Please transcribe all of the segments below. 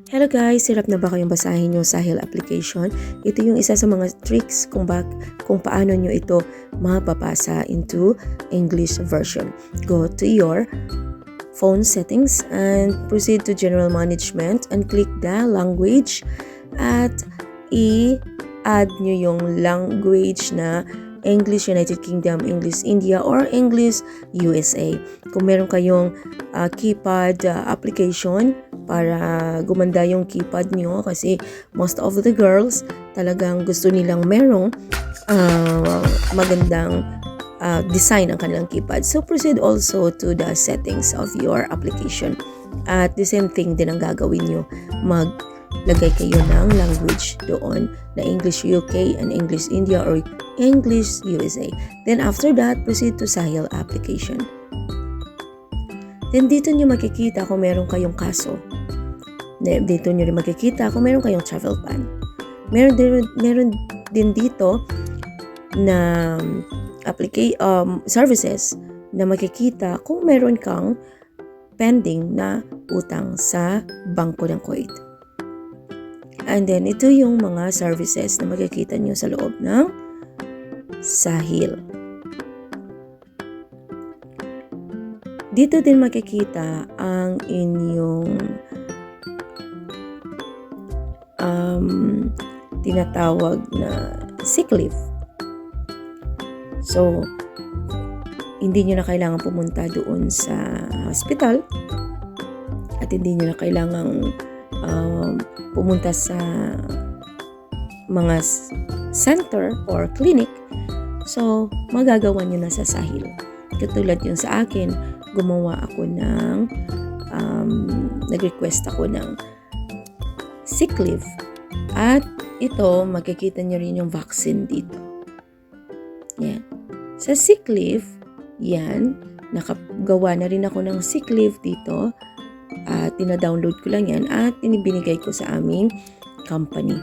Hello guys! Hirap na ba kayong basahin yung Sahil application? Ito yung isa sa mga tricks kung paano nyo ito mapapasa into English version. Go to your phone settings and proceed to General Management and click the language at i-add nyo yung language na English United Kingdom, English India, or English USA. Kung meron kayong keypad application para gumanda yung keypad nyo kasi most of the girls talagang gusto nilang merong magandang design ang kanilang keypad. So proceed also to the settings of your application. At the same thing din ang gagawin nyo. Maglagay kayo ng language doon na English UK and English India or English USA. Then after that, proceed to Sahil application. Then dito nyo makikita kung meron kayong kaso. Dito nyo rin makikita kung meron kayong travel ban. Meron din dito na services na makikita kung meron kang pending na utang sa Bangko ng Kuwait. And then ito yung mga services na makikita nyo sa loob ng Sahil. Dito din makikita ang inyong tinatawag na sick leave. So, hindi nyo na kailangan pumunta doon sa hospital at hindi nyo na kailangan pumunta sa mga center or clinic. So, magagawa nyo na sa Sahil. Katulad yung sa akin, gumawa ako ng nag-request ako ng sick leave. At ito, makikita nyo rin yung vaccine dito. Yan. Sa sick leave, yan, nakagawa na rin ako ng sick leave dito. At tina-download ko lang yan at binigay ko sa aming company.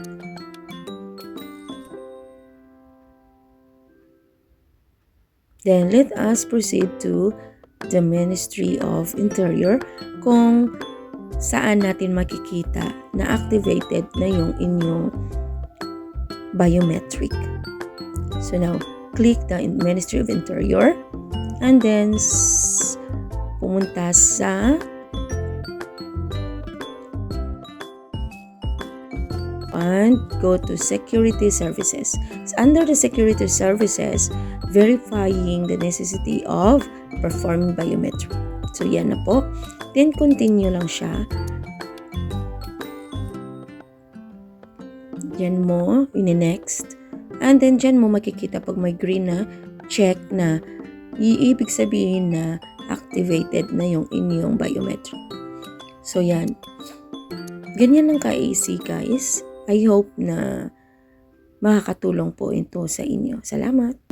Then, let us proceed to the Ministry of Interior kung saan natin makikita na activated na yung inyong biometric. So now, click the Ministry of Interior and then pumunta sa and go to Security Services. So, under the Security Services, verifying the necessity of performing biometric. So, yan na po. Then, continue lang siya. Yan mo, next. And then, dyan mo makikita pag may green na check na ibig sabihin na activated na yung inyong biometric. So, yan. Ganyan lang ka-easy, guys. I hope na makakatulong po ito sa inyo. Salamat!